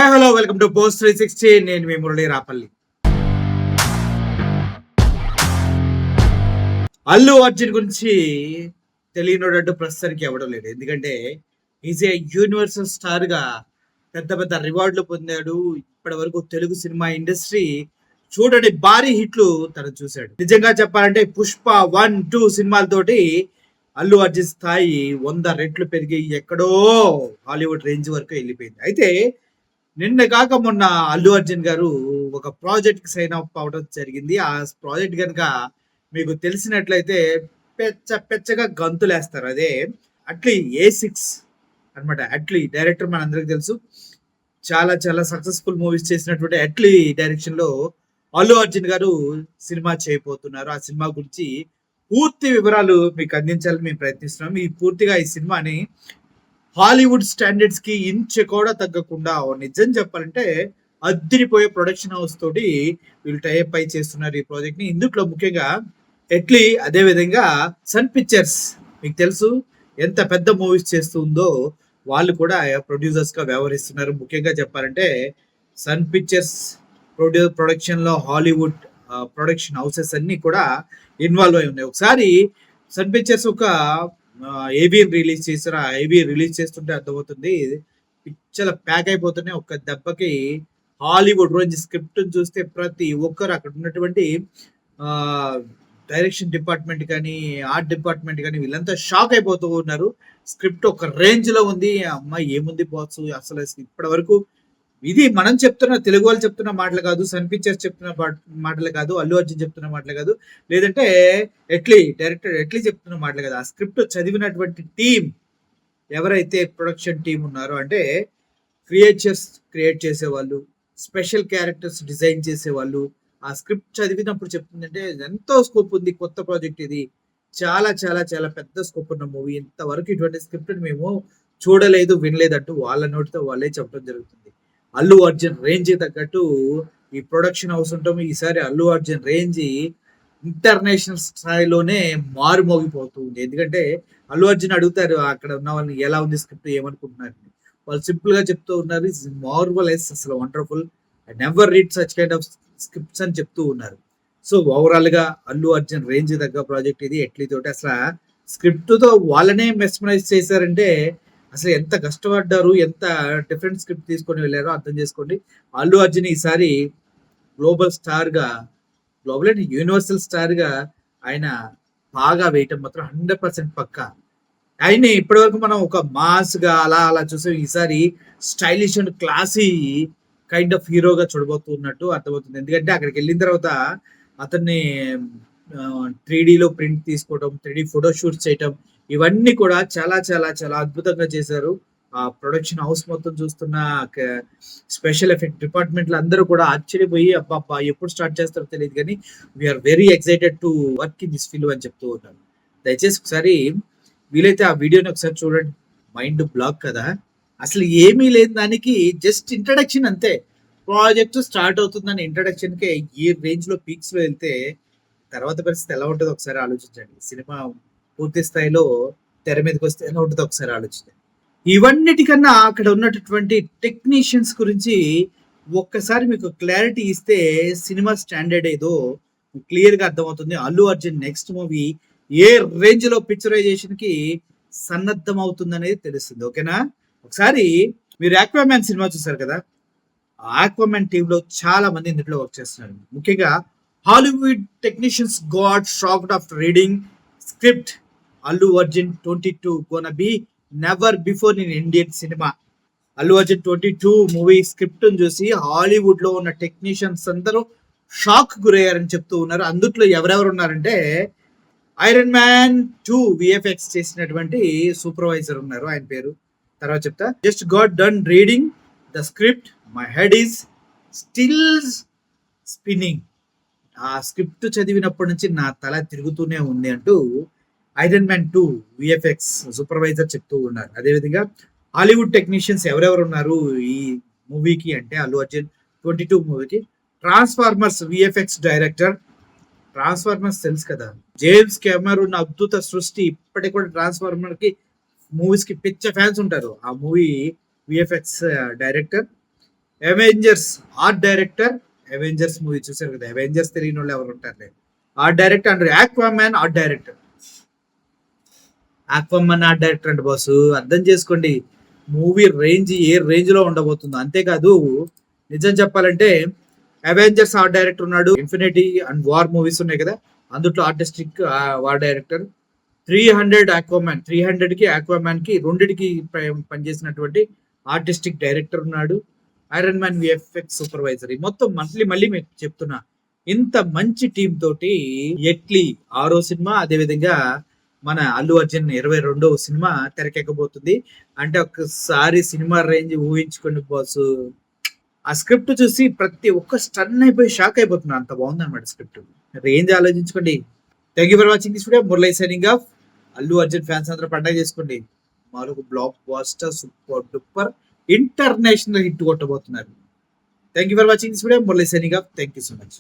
Hi hello welcome to post 360. నేను మీ మురళి రాపల్లి. అల్లు అర్జున్ గురించి తెలియనోడంటూ ప్రస్తుతానికి ఎవడం లేదు. ఎందుకంటే ఈజ్ ఏ యూనివర్సల్ స్టార్ గా పెద్ద పెద్ద రివార్డులు పొందాడు. ఇప్పటి వరకు తెలుగు సినిమా ఇండస్ట్రీ చూడని భారీ హిట్లు తను చూశాడు. నిజంగా చెప్పాలంటే పుష్ప 1, 2 సినిమాలతోటి అల్లు అర్జున్ స్థాయి 100 రెట్లు పెరిగి ఎక్కడో హాలీవుడ్ రేంజ్ వరకు వెళ్ళిపోయింది. అయితే నిన్న కాక మొన్న అల్లు అర్జున్ గారు ఒక ప్రాజెక్ట్ కి సైన్ అప్ అవడం జరిగింది. ఆ ప్రాజెక్ట్ కనుక మీకు తెలిసినట్లయితే పెచ్చగా గంతులేస్తారు. అదే అట్లీ A6 అనమాట. అట్లీ డైరెక్టర్ మనందరికి తెలుసు. చాలా చాలా సక్సెస్ఫుల్ మూవీస్ చేసినటువంటి అట్లీ డైరెక్షన్ లో అల్లు అర్జున్ గారు సినిమా చేయబోతున్నారు. ఆ సినిమా గురించి పూర్తి వివరాలు మీకు అందించాలని మేము ప్రయత్నిస్తున్నాం. పూర్తిగా ఈ సినిమాని హాలీవుడ్ స్టాండర్డ్స్ కి ఇంచు కూడా తగ్గకుండా నిజం చెప్పాలంటే అద్దిరిపోయే ప్రొడక్షన్ హౌస్ తోటి వీళ్ళు టైప్ అయి చేస్తున్నారు ఈ ప్రాజెక్ట్ ని. ఇందులో ముఖ్యంగా ఎట్లీ అదే విధంగా సన్ పిక్చర్స్ మీకు తెలుసు ఎంత పెద్ద మూవీస్ చేస్తుందో వాళ్ళు కూడా ప్రొడ్యూసర్స్ గా వ్యవహరిస్తున్నారు. ముఖ్యంగా చెప్పాలంటే సన్ పిక్చర్స్ ప్రొడక్షన్ లో హాలీవుడ్ ప్రొడక్షన్ హౌసెస్ అన్ని కూడా ఇన్వాల్వ్ అయి ఉన్నాయి. ఒకసారి సన్ పిక్చర్స్ ఒక ఏబీ రిలీజ్ చేశారు. ఆ ఏబీ రిలీజ్ చేస్తుంటే అర్థమవుతుంది పిక్చర్ ప్యాక్ అయిపోతున్నాయి. ఒక్క దెబ్బకి హాలీవుడ్ రేంజ్ స్క్రిప్ట్ చూస్తే ప్రతి ఒక్కరు అక్కడ ఉన్నటువంటి డైరెక్షన్ డిపార్ట్మెంట్ కానీ ఆర్ట్ డిపార్ట్మెంట్ కానీ వీళ్ళంతా షాక్ అయిపోతూ ఉన్నారు. స్క్రిప్ట్ ఒక రేంజ్ లో ఉంది. అమ్మాయి ఏముంది బాస్, అసలు ఇప్పటి వరకు ఇది మనం చెప్తున్న తెలుగు వాళ్ళు చెప్తున్న మాటలు కాదు, సన్ పిక్చర్స్ చెప్తున్న మాటలు కాదు, అల్లు అర్జున్ చెప్తున్న మాటలు కాదు, లేదంటే డైరెక్టర్ ఎట్లీ చెప్తున్న మాటలు కాదు. ఆ స్క్రిప్ట్ చదివినటువంటి టీం ఎవరైతే ప్రొడక్షన్ టీం ఉన్నారో అంటే క్రియేట్ చేసేవాళ్ళు, స్పెషల్ క్యారెక్టర్స్ డిజైన్ చేసేవాళ్ళు, ఆ స్క్రిప్ట్ చదివినప్పుడు చెప్తుందంటే ఎంతో స్కోప్ ఉంది. కొత్త ప్రాజెక్ట్ ఇది, చాలా చాలా చాలా పెద్ద స్కోప్ ఉన్న మూవీ. ఇంతవరకు ఇటువంటి స్క్రిప్ట్ మేము చూడలేదు, వినలేదంటూ వాళ్ళ నోటితో వాళ్ళే చెప్పడం జరుగుతుంది. అల్లు అర్జున్ రేంజ్ తగ్గట్టు ఈ ప్రొడక్షన్ హౌస్ ఉంటాము. ఈసారి అల్లు అర్జున్ రేంజ్ ఇంటర్నేషనల్ స్థాయిలోనే మారుమోగిపోతుంది. ఎందుకంటే అల్లు అర్జున్ అడుగుతారు అక్కడ ఉన్న వాళ్ళని ఎలా ఉంది స్క్రిప్ట్, ఏమనుకుంటున్నారు, వాళ్ళు సింపుల్ గా చెప్తూ ఉన్నారు మార్వలైస్, అసలు wonderful, I never read such kind of scripts అని చెప్తూ ఉన్నారు. సో ఓవరాల్ గా అల్లు అర్జున్ రేంజ్ తగ్గ ప్రాజెక్ట్ ఇది. ఎట్లీ తోటి అసలు స్క్రిప్ట్ తో వాళ్ళనే మెస్మరైజ్ చేశారంటే అసలు ఎంత కష్టపడ్డారు, ఎంత డిఫరెంట్ స్క్రిప్ట్ తీసుకొని వెళ్ళారో అర్థం చేసుకోండి. అల్లు అర్జున్ ఈసారి గ్లోబల్ స్టార్ గా, గ్లోబల్ అండ్ యూనివర్సల్ స్టార్ గా ఆయన బాగా వేయటం మాత్రం 100% పక్కా. ఆయన ఇప్పటి వరకు మనం ఒక మాస్ గా అలా చూసాం. ఈసారి stylish and classy kind of హీరోగా చూడబోతున్నట్టు అర్థమవుతుంది. ఎందుకంటే అక్కడికి వెళ్ళిన తర్వాత అతన్ని 3Dలో ప్రింట్ తీసుకోవడం, 3D ఫోటో షూట్స్ చేయటం, ఇవన్నీ కూడా చాలా చాలా చాలా అద్భుతంగా చేశారు. ఆ ప్రొడక్షన్ హౌస్ మొత్తం చూస్తున్న స్పెషల్ ఎఫెక్ట్ డిపార్ట్మెంట్లు అందరూ కూడా ఆశ్చర్యపోయి అబ్బా ఎప్పుడు స్టార్ట్ చేస్తారో తెలియదు కానీ we are very excited to work in this film అని చెప్తూ ఉంటాను. దయచేసి ఒకసారి వీలైతే ఆ వీడియోని ఒకసారి చూడండి. మైండ్ బ్లాక్ కదా, అసలు ఏమీ లేని దానికి జస్ట్ ఇంట్రడక్షన్ అంతే. ప్రాజెక్ట్ స్టార్ట్ అవుతుందని ఇంట్రడక్షన్ కే ఈ రేంజ్ లో పీక్స్ లో వెళ్తే తర్వాత పరిస్థితి ఎలా ఉంటుందో ఒకసారి ఆలోచించండి. సినిమా పూర్తి స్థాయిలో తెర మీదకి వస్తే ఎలా ఉంటుందో ఒకసారి ఆలోచించండి. ఇవన్నిటికన్నా అక్కడ ఉన్నటువంటి టెక్నీషియన్స్ గురించి ఒక్కసారి మీకు క్లారిటీ ఇస్తే సినిమా స్టాండర్డ్ ఏదో క్లియర్ గా అర్థమవుతుంది. అల్లు అర్జున్ నెక్స్ట్ మూవీ ఏ రేంజ్ లో పిక్చరైజేషన్ కి సన్నద్ధం అవుతుంది అనేది తెలుస్తుంది. ఓకేనా? ఒకసారి మీరు ఆక్వామ్యాన్ సినిమా చూసారు కదా, ఆక్వామ్యాన్ టీమ్ లో చాలా మంది ఇందులో వర్క్ చేస్తున్నారు. ముఖ్యంగా Hollywood technicians got shocked after reading script. Allu Arjun 22 gonna B never before in Indian cinema. Allu Arjun 22 movie script చూసి హాలీవుడ్ లో ఉన్న టెక్నీషియన్స్ అందరూ షాక్ గురయ్యారని చెప్తూ ఉన్నారు. అందుట్లో ఎవరెవరు ఉన్నారంటే ఐరన్ మ్యాన్ 2 VFX చేసినటువంటి సూపర్వైజర్ ఉన్నారు, ఆయన పేరు తర్వాత చెప్తా. Just got done reading the script, my head is still spinning. ఆ స్క్రిప్ట్ చదివినప్పటి నుంచి నా తల తిరుగుతూనే ఉంది అంటూ ఐరన్ మ్యాన్ 2 VFX సూపర్వైజర్ చెప్తూ ఉన్నారు. అదేవిధంగా హాలీవుడ్ టెక్నీషియన్స్ ఎవరెవరు ఉన్నారు ఈ మూవీకి అంటే అల్లు అర్జున్ 22 మూవీకి ట్రాన్స్ఫార్మర్స్ VFX డైరెక్టర్. ట్రాన్స్ఫార్మర్స్ తెలుసు కదా, జేమ్స్ కెమెరూన్ అద్భుత సృష్టి. ఇప్పటికి కూడా ట్రాన్స్ఫార్మర్ కి మూవీస్ కి పిచ్చ ఫ్యాన్స్ ఉంటారు. ఆ movie VFX director. Avengers art director. Avengers movie చూసారు కదా, అవెంజర్స్ తెలియని వాళ్ళు ఎవరు ఉంటారు. Art director and Aquaman art director. Aquaman art director అంటే బాస్ అర్థం చేసుకోండి మూవీ రేంజ్ ఏ రేంజ్ లో ఉండబోతుందో. అంతేకాదు నిజం చెప్పాలంటే అవెంజర్స్ ఆర్ట్ డైరెక్టర్ ఉన్నాడు, ఇన్ఫినిటీ అండ్ వార్ మూవీస్ ఉన్నాయి కదా అందుట్లో ఆర్టిస్టిక్ వార్ డైరెక్టర్. 300 ఆక్వామ్యాన్, 300 కి ఆక్వామ్యాన్ కి రెండిటికి పనిచేసినటువంటి ఆర్టిస్టిక్ డైరెక్టర్ ఉన్నాడు. Iron man VFX supervisor. మొత్తం మళ్ళీ మీకు చెప్తున్నా ఇంత మంచి టీం తోటి ఎట్లీ 6వ సినిమా, అదే విధంగా మన అల్లు అర్జున్ 22వ సినిమా తెరకెక్కబోతుంది. అంటే ఒక్కసారి సినిమా రేంజ్ ఊహించుకోండి బాస్. ఆ స్క్రిప్ట్ చూసి ప్రతి ఒక్క స్టన్ అయిపోయి షాక్ అయిపోతున్నా, అంత బాగుంది అనమాట స్క్రిప్ట్. రేంజ్ ఆలోచించుకోండి. Thank you for watching this video. Murali signing off. Allu Arjun fans అందరూ పండగ చేసుకోండి. మరొక blockbuster super duper international hit కొట్టబోతున్నారు. Thank you for watching this video. Murali signing off. Thank you so much.